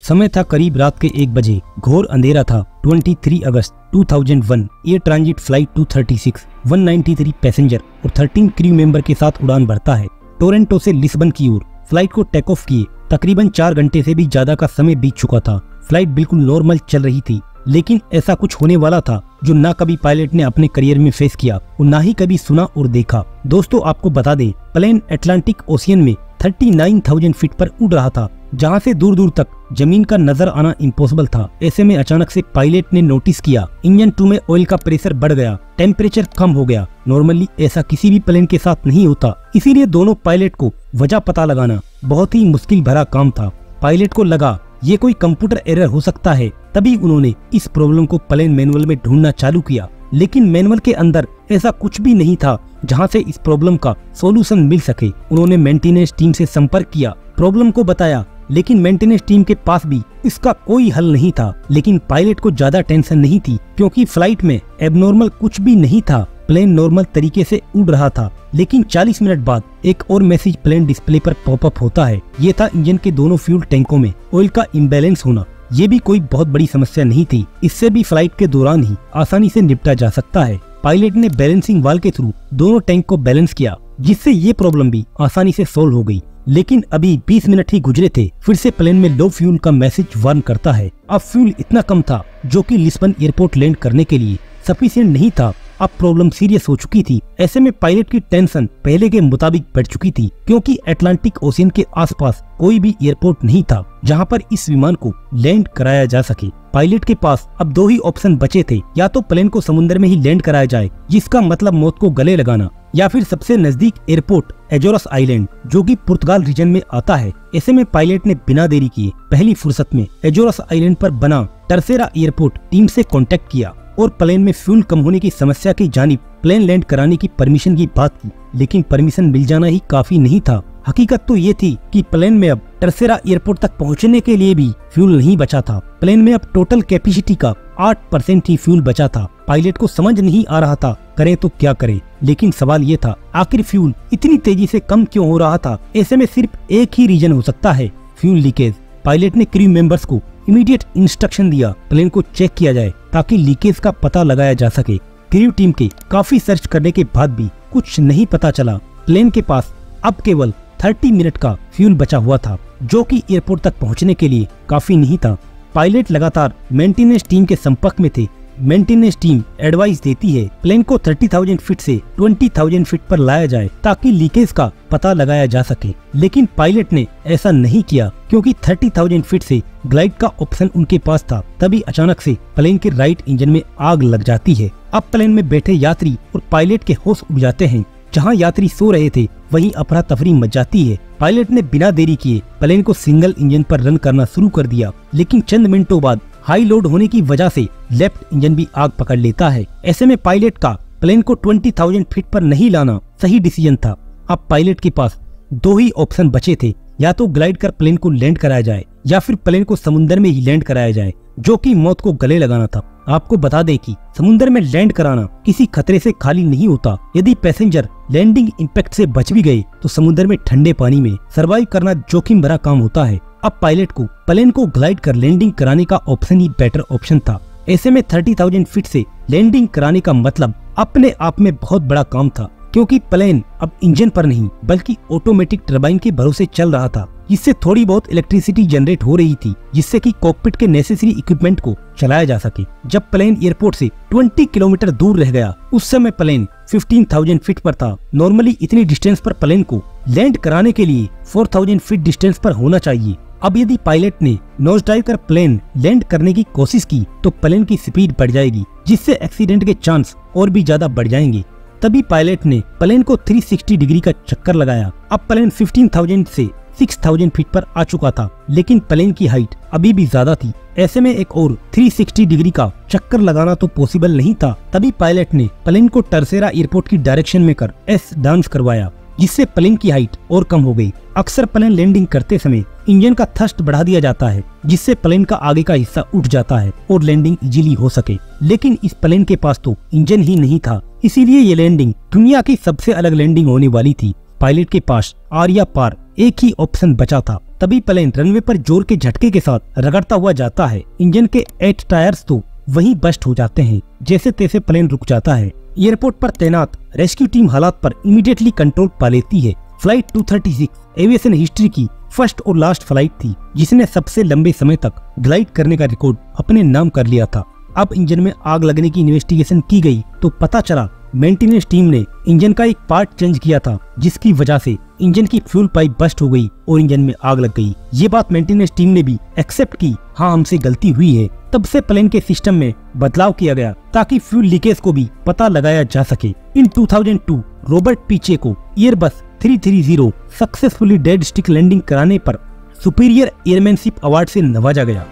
समय था करीब रात के 1 बजे। घोर अंधेरा था। 23 अगस्त 2001 एयर ट्रांजिट फ्लाइट 236 193 पैसेंजर और 13 क्रू मेंबर के साथ उड़ान भरता है टोरंटो से लिस्बन की ओर। फ्लाइट को टेक ऑफ किए तकरीबन 4 घंटे से भी ज्यादा का समय बीत चुका था। फ्लाइट बिल्कुल नॉर्मल चल रही थी, लेकिन ऐसा कुछ होने वाला था जो ना कभी पायलट ने अपने करियर में फेस किया और ना ही कभी सुना और देखा। दोस्तों आपको बता दें, प्लेन अटलांटिक ओशियन में 39,000 फीट पर उड़ रहा था, जहां से दूर दूर तक जमीन का नजर आना इम्पॉसिबल था। ऐसे में अचानक से पायलट ने नोटिस किया इंजन 2 में ऑयल का प्रेशर बढ़ गया, टेम्परेचर कम हो गया। नॉर्मली ऐसा किसी भी प्लेन के साथ नहीं होता, इसीलिए दोनों पायलट को वजह पता लगाना बहुत ही मुश्किल भरा काम था। पायलट को लगा ये कोई कंप्यूटर एरर हो सकता है, तभी उन्होंने इस प्रॉब्लम को प्लेन मैनुअल में ढूंढना चालू किया, लेकिन मैनुअल के अंदर ऐसा कुछ भी नहीं था जहां से इस प्रॉब्लम का सॉल्यूशन मिल सके। उन्होंने मेंटेनेंस टीम से संपर्क किया, प्रॉब्लम को बताया, लेकिन मेंटेनेंस टीम के पास भी इसका कोई हल नहीं था। लेकिन पायलट को ज्यादा टेंशन नहीं थी, क्योंकि फ्लाइट में एबनॉर्मल कुछ भी नहीं था। प्लेन नॉर्मल तरीके से उड़ रहा था। लेकिन 40 मिनट बाद एक और मैसेज प्लेन डिस्प्ले पर पॉपअप होता है। ये था इंजन के दोनों फ्यूल टैंकों में ऑयल का इम्बैलेंस होना। ये भी कोई बहुत बड़ी समस्या नहीं थी, इससे भी फ्लाइट के दौरान ही आसानी से निपटा जा सकता है। पायलट ने बैलेंसिंग वाल के थ्रू दोनों टैंक को बैलेंस किया, जिससे ये प्रॉब्लम भी आसानी से सोल्व हो गई। लेकिन अभी 20 मिनट ही गुजरे थे, फिर से प्लेन में लो फ्यूल का मैसेज वार्न करता है। अब फ्यूल इतना कम था जो कि लिस्बन एयरपोर्ट लैंड करने के लिए सफिशिएंट नहीं था। अब प्रॉब्लम सीरियस हो चुकी थी। ऐसे में पायलट की टेंशन पहले के मुताबिक बढ़ चुकी थी, क्योंकि अटलांटिक ओशियन के आसपास कोई भी एयरपोर्ट नहीं था जहां पर इस विमान को लैंड कराया जा सके। पायलट के पास अब 2 ही ऑप्शन बचे थे, या तो प्लेन को समुद्र में ही लैंड कराया जाए, जिसका मतलब मौत को गले लगाना, या फिर सबसे नजदीक एयरपोर्ट एजोरस आइलैंड, जो कि पुर्तगाल रीजन में आता है। ऐसे में पायलट ने बिना देरी किए पहली फुर्सत में एजोरस आइलैंड पर बना टर्सेरा एयरपोर्ट टीम से कांटेक्ट किया और प्लेन में फ्यूल कम होने की समस्या की जानिब प्लेन लैंड कराने की परमिशन की बात की। लेकिन परमिशन मिल जाना ही काफी नहीं था। हकीकत तो ये थी कि प्लेन में अब टर्सेरा एयरपोर्ट तक पहुंचने के लिए भी फ्यूल नहीं बचा था। प्लेन में अब टोटल कैपेसिटी का 8% ही फ्यूल बचा था। पायलट को समझ नहीं आ रहा था करे तो क्या करे। लेकिन सवाल ये था, आखिर फ्यूल इतनी तेजी से कम क्यों हो रहा था? ऐसे में सिर्फ एक ही रीजन हो सकता है, फ्यूल लीकेज। पायलट ने क्रू मेंबर्स को इमीडिएट इंस्ट्रक्शन दिया प्लेन को चेक किया जाए, ताकि लीकेज का पता लगाया जा सके। क्रू टीम के काफी सर्च करने के बाद भी कुछ नहीं पता चला। प्लेन के पास अब केवल 30 मिनट का फ्यूल बचा हुआ था, जो कि एयरपोर्ट तक पहुंचने के लिए काफी नहीं था। पायलट लगातार मेंटेनेंस टीम के संपर्क में थे। मेंटेनेंस टीम एडवाइस देती है प्लेन को 30,000 फीट से 20,000 फीट पर लाया जाए, ताकि लीकेज का पता लगाया जा सके। लेकिन पायलट ने ऐसा नहीं किया, क्योंकि 30,000 फीट से ग्लाइड का ऑप्शन उनके पास था। तभी अचानक से प्लेन के राइट इंजन में आग लग जाती है। अब प्लेन में बैठे यात्री और पायलट के होश उड़ जाते हैं। जहां यात्री सो रहे थे वहीं अफरा तफरी मच जाती है। पायलट ने बिना देरी किए प्लेन को सिंगल इंजन पर रन करना शुरू कर दिया, लेकिन चंद मिनटों बाद हाई लोड होने की वजह से लेफ्ट इंजन भी आग पकड़ लेता है। ऐसे में पायलट का प्लेन को 20,000 फीट पर नहीं लाना सही डिसीजन था। अब पायलट के पास 2 ही ऑप्शन बचे थे, या तो ग्लाइड कर प्लेन को लैंड कराया जाए, या फिर प्लेन को समुद्र में ही लैंड कराया जाए, जो कि मौत को गले लगाना था। आपको बता दें कि समुद्र में लैंड कराना किसी खतरे से खाली नहीं होता। यदि पैसेंजर लैंडिंग इम्पैक्ट से बच भी गए तो समुद्र में ठंडे पानी में सरवाइव करना जोखिम भरा काम होता है। अब पायलट को प्लेन को ग्लाइड कर लैंडिंग कराने का ऑप्शन ही बेटर ऑप्शन था। ऐसे में 30,000 फीट से लैंडिंग कराने का मतलब अपने आप में बहुत बड़ा काम था, क्योंकि प्लेन अब इंजन पर नहीं बल्कि ऑटोमेटिक टरबाइन के भरोसे चल रहा था, जिससे थोड़ी बहुत इलेक्ट्रिसिटी जनरेट हो रही थी, जिससे कि कॉकपिट के नेसेसरी इक्विपमेंट को चलाया जा सके। जब प्लेन एयरपोर्ट से 20 किलोमीटर दूर रह गया, उस समय प्लेन 15,000 फीट पर था। नॉर्मली इतनी डिस्टेंस पर प्लेन को लैंड कराने के लिए 4,000 फीट डिस्टेंस पर होना चाहिए। अब यदि पायलट ने नोज डाइव कर प्लेन लैंड करने की कोशिश की तो प्लेन की स्पीड बढ़ जाएगी, जिससे एक्सीडेंट के चांस और भी ज्यादा बढ़ जाएंगे। तभी पायलट ने प्लेन को 360 डिग्री का चक्कर लगाया। अब प्लेन 15,000 से 6,000 फीट पर आ चुका था, लेकिन प्लेन की हाइट अभी भी ज्यादा थी। ऐसे में एक और 360 डिग्री का चक्कर लगाना तो पॉसिबल नहीं था। तभी पायलट ने प्लेन को टर्सेरा एयरपोर्ट की डायरेक्शन में कर एस डांस करवाया, जिससे प्लेन की हाइट और कम हो गई। अक्सर प्लेन लैंडिंग करते समय इंजन का थ्रस्ट बढ़ा दिया जाता है, जिससे प्लेन का आगे का हिस्सा उठ जाता है और लैंडिंग इजीली हो सके। लेकिन इस प्लेन के पास तो इंजन ही नहीं था, इसीलिए ये लैंडिंग दुनिया की सबसे अलग लैंडिंग होने वाली थी। पायलट के पास आर्या पार एक ही ऑप्शन बचा था। तभी प्लेन रनवे पर जोर के झटके के साथ रगड़ता हुआ जाता है। इंजन के 8 टायर्स तो वहीं बस्ट हो जाते हैं। जैसे तैसे प्लेन रुक जाता है। एयरपोर्ट पर तैनात रेस्क्यू टीम हालात पर इमीडिएटली कंट्रोल पा लेती है। फ्लाइट 236 एविएशन हिस्ट्री की फर्स्ट और लास्ट फ्लाइट थी जिसने सबसे लंबे समय तक ग्लाइड करने का रिकॉर्ड अपने नाम कर लिया था। अब इंजन में आग लगने की इन्वेस्टिगेशन की गई तो पता चला मेंटेनेंस टीम ने इंजन का एक पार्ट चेंज किया था, जिसकी वजह से इंजन की फ्यूल पाइप बस्ट हो गई और इंजन में आग लग गई। ये बात मेंटेनेंस टीम ने भी एक्सेप्ट की, हाँ हमसे गलती हुई है। तब से प्लेन के सिस्टम में बदलाव किया गया ताकि फ्यूल लीकेज को भी पता लगाया जा सके। इन 2002 रॉबर्ट पीचे को Airbus 330 successfully dead stick landing कराने पर सुपीरियर एयरमैनशिप अवार्ड से नवाजा गया।